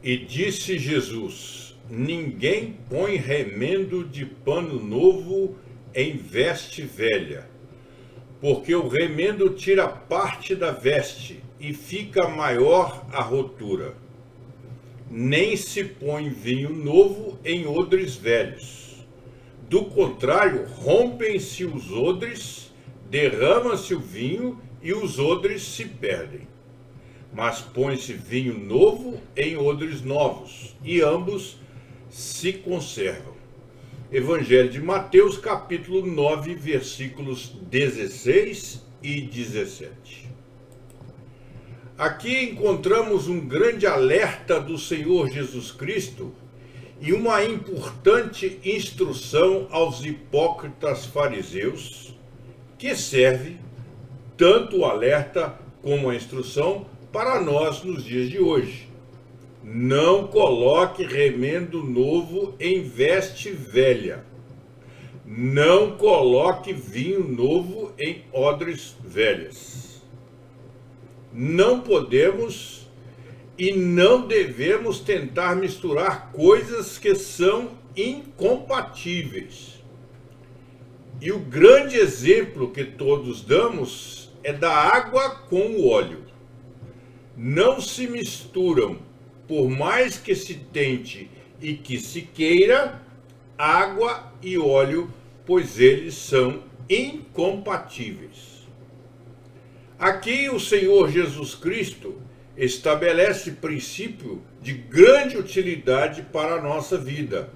E disse Jesus: ninguém põe remendo de pano novo em veste velha, porque o remendo tira parte da veste e fica maior a rotura. Nem se põe vinho novo em odres velhos. Do contrário, rompem-se os odres, derrama-se o vinho e os odres se perdem. Mas põe-se vinho novo em odres novos, e ambos se conservam. Evangelho de Mateus, capítulo 9, versículos 16 e 17. Aqui encontramos um grande alerta do Senhor Jesus Cristo e uma importante instrução aos hipócritas fariseus, que serve tanto o alerta como a instrução para nós nos dias de hoje. Não coloque remendo novo em veste velha. Não coloque vinho novo em odres velhas. Não podemos e não devemos tentar misturar coisas que são incompatíveis. E o grande exemplo que todos damos é da água com o óleo. Não se misturam, por mais que se tente e que se queira, água e óleo, pois eles são incompatíveis. Aqui o Senhor Jesus Cristo estabelece princípio de grande utilidade para a nossa vida.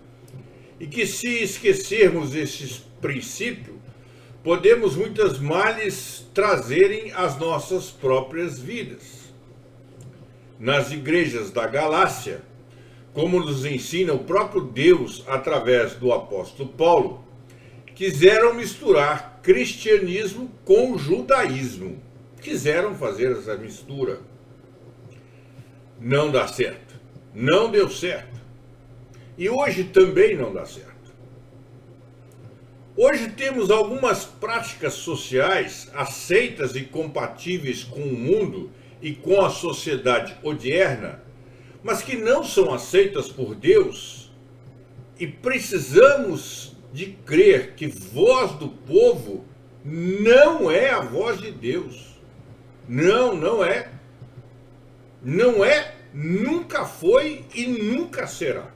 E que se esquecermos esses princípios, podemos muitas males trazerem às nossas próprias vidas. Nas igrejas da Galácia, como nos ensina o próprio Deus através do apóstolo Paulo, quiseram misturar cristianismo com judaísmo. Quiseram fazer essa mistura. Não dá certo. Não deu certo. E hoje também não dá certo. Hoje temos algumas práticas sociais aceitas e compatíveis com o mundo e com a sociedade odierna, mas que não são aceitas por Deus, e precisamos de crer que voz do povo não é a voz de Deus. Não é. Não é, nunca foi e nunca será.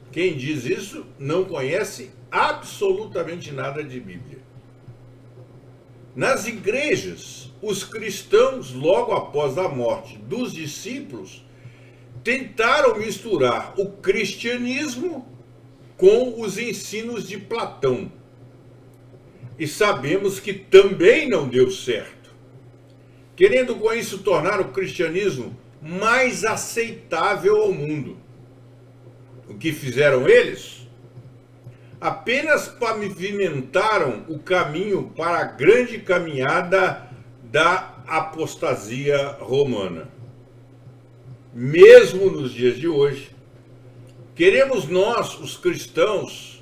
Quem diz isso não conhece absolutamente nada de Bíblia. Nas igrejas, os cristãos, logo após a morte dos discípulos, tentaram misturar o cristianismo com os ensinos de Platão. E sabemos que também não deu certo. Querendo com isso tornar o cristianismo mais aceitável ao mundo. O que fizeram eles? Apenas pavimentaram o caminho para a grande caminhada da apostasia romana. Mesmo nos dias de hoje, queremos nós, os cristãos,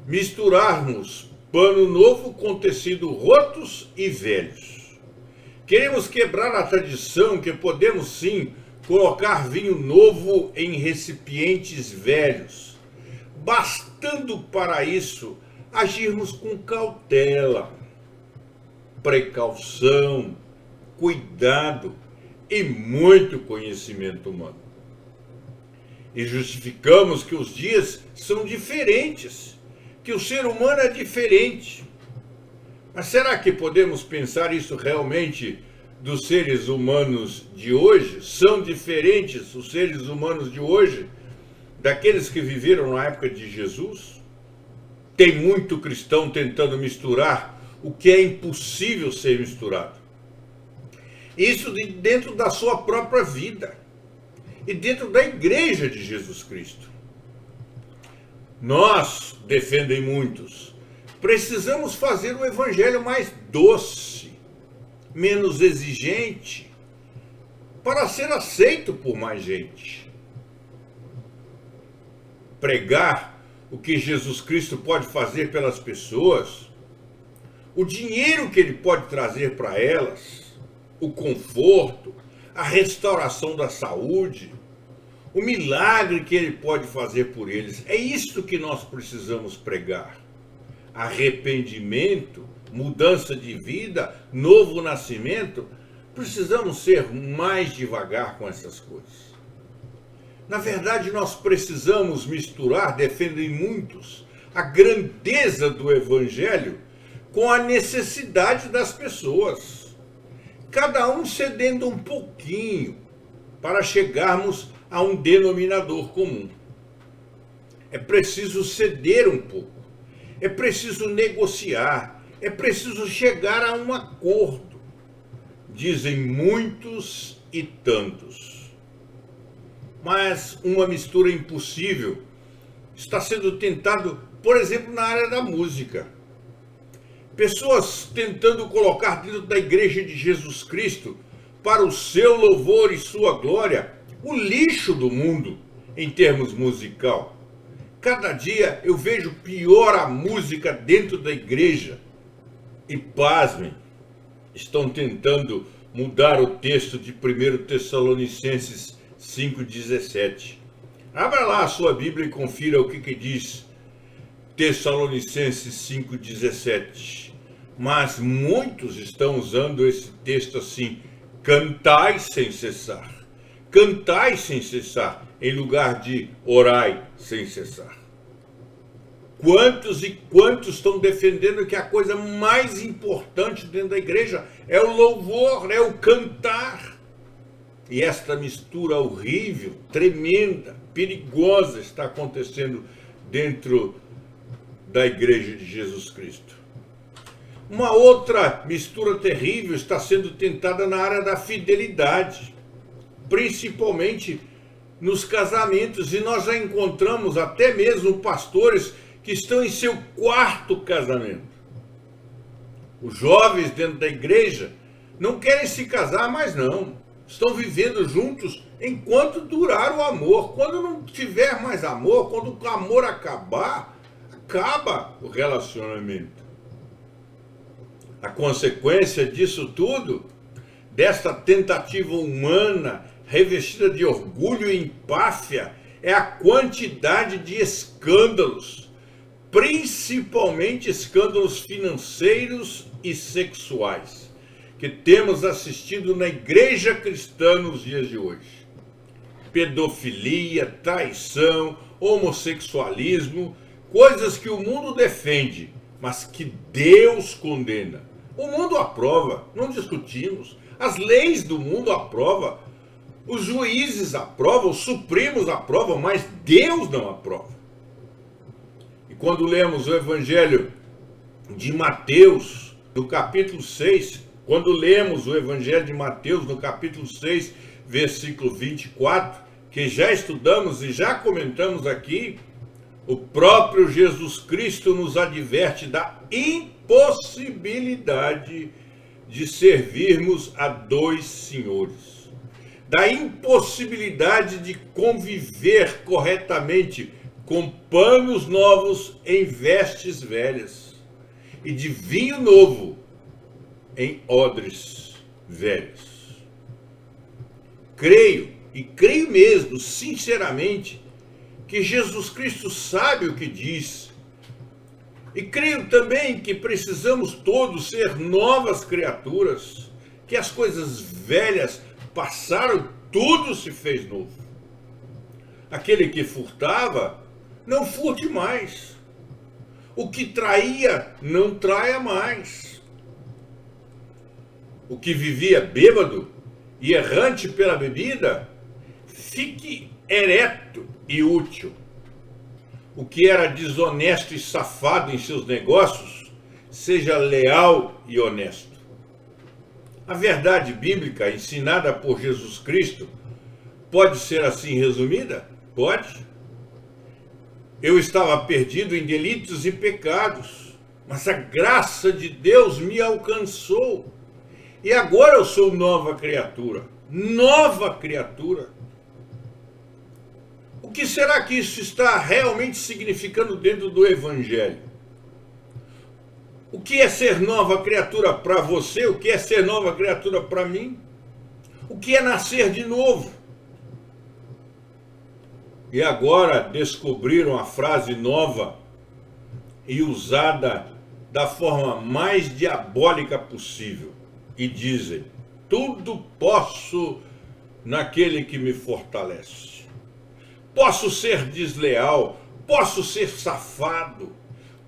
misturarmos pano novo com tecido rotos e velhos. Queremos quebrar a tradição que podemos sim colocar vinho novo em recipientes velhos, bastando para isso agirmos com cautela, precaução, cuidado e muito conhecimento humano. E justificamos que os dias são diferentes, que o ser humano é diferente. Mas será que podemos pensar isso realmente dos seres humanos de hoje? São diferentes os seres humanos de hoje daqueles que viveram na época de Jesus? Tem muito cristão tentando misturar o que é impossível ser misturado. Isso dentro da sua própria vida e dentro da igreja de Jesus Cristo. Nós, defendem muitos, precisamos fazer um evangelho mais doce, menos exigente, para ser aceito por mais gente. Pregar o que Jesus Cristo pode fazer pelas pessoas, o dinheiro que ele pode trazer para elas, o conforto, a restauração da saúde, o milagre que ele pode fazer por eles. É isso que nós precisamos pregar. Arrependimento, mudança de vida, novo nascimento. Precisamos ser mais devagar com essas coisas. Na verdade, nós precisamos misturar, defendem muitos, a grandeza do Evangelho com a necessidade das pessoas. Cada um cedendo um pouquinho para chegarmos a um denominador comum. É preciso ceder um pouco. É preciso negociar. É preciso chegar a um acordo. Dizem muitos e tantos. Mas uma mistura impossível está sendo tentado, por exemplo, na área da música. Pessoas tentando colocar dentro da Igreja de Jesus Cristo, para o seu louvor e sua glória, o lixo do mundo em termos musical. Cada dia eu vejo pior a música dentro da igreja. E pasmem, estão tentando mudar o texto de 1 Tessalonicenses 5,17. Abra lá a sua Bíblia e confira o que diz Tessalonicenses 5,17. Mas muitos estão usando esse texto assim: cantai sem cessar. Cantai sem cessar, em lugar de orai sem cessar. Quantos e quantos estão defendendo que a coisa mais importante dentro da igreja é o louvor, é o cantar. E esta mistura horrível, tremenda, perigosa está acontecendo dentro da Igreja de Jesus Cristo. Uma outra mistura terrível está sendo tentada na área da fidelidade, principalmente nos casamentos, e nós já encontramos até mesmo pastores que estão em seu 4º casamento. Os jovens dentro da igreja não querem se casar mais não, estão vivendo juntos enquanto durar o amor. Quando não tiver mais amor, quando o amor acabar, acaba o relacionamento. A consequência disso tudo, desta tentativa humana revestida de orgulho e empáfia, é a quantidade de escândalos, principalmente escândalos financeiros e sexuais, que temos assistido na igreja cristã nos dias de hoje. Pedofilia, traição, homossexualismo, coisas que o mundo defende, mas que Deus condena. O mundo aprova, não discutimos. As leis do mundo aprovam. Os juízes aprovam, os supremos aprovam, mas Deus não aprova. E quando lemos o Evangelho de Mateus, no capítulo 6, quando lemos o Evangelho de Mateus, no capítulo 6, versículo 24, que já estudamos e já comentamos aqui, o próprio Jesus Cristo nos adverte da impossibilidade de servirmos a 2 senhores. Da impossibilidade de conviver corretamente com panos novos em vestes velhas e de vinho novo em odres velhos. Creio, e creio mesmo, sinceramente, que Jesus Cristo sabe o que diz. E creio também que precisamos todos ser novas criaturas, que as coisas velhas passaram, tudo se fez novo. Aquele que furtava, não furte mais. O que traía, não traia mais. O que vivia bêbado e errante pela bebida, fique ereto e útil. O que era desonesto e safado em seus negócios, seja leal e honesto. A verdade bíblica ensinada por Jesus Cristo pode ser assim resumida? Pode. Eu estava perdido em delitos e pecados, mas a graça de Deus me alcançou. E agora eu sou nova criatura. Nova criatura. O que será que isso está realmente significando dentro do Evangelho? O que é ser nova criatura para você? O que é ser nova criatura para mim? O que é nascer de novo? e agora descobriram a frase nova e usada da forma mais diabólica possível. E dizem: tudo posso naquele que me fortalece. Posso ser desleal, posso ser safado,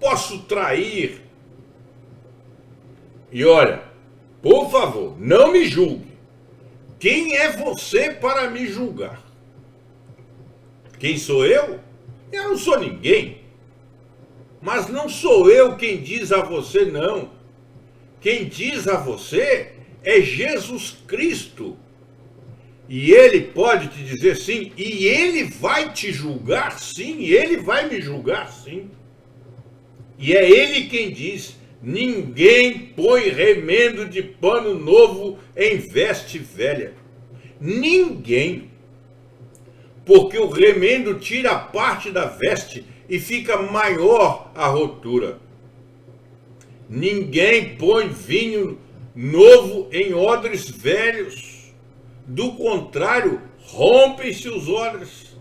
posso trair. E olha, por favor, não me julgue. Quem é você para me julgar? Quem sou eu? Eu não sou ninguém. Mas não sou eu quem diz a você não. Quem diz a você é Jesus Cristo. E Ele pode te dizer sim, e Ele vai te julgar sim, e Ele vai me julgar sim. E é Ele quem diz: ninguém põe remendo de pano novo em veste velha. Ninguém. Porque o remendo tira parte da veste e fica maior a rotura. Ninguém põe vinho novo em odres velhos. Do contrário, rompem-se os odres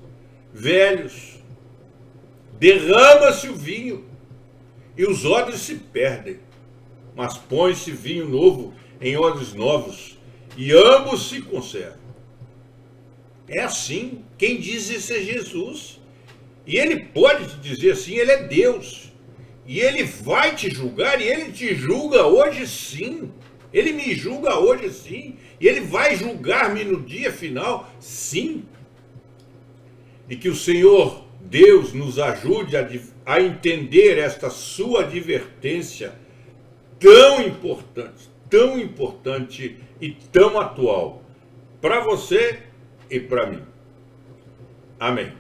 velhos. Derrama-se o vinho e os odres se perdem. Mas põe-se vinho novo em odres novos e ambos se conservam. É assim. Quem diz isso é Jesus. E Ele pode te dizer assim, Ele é Deus. E Ele vai te julgar, e Ele te julga hoje sim. Ele me julga hoje sim. E Ele vai julgar-me no dia final, sim. E que o Senhor Deus nos ajude a entender esta sua advertência tão importante e tão atual para você e para mim. Amém.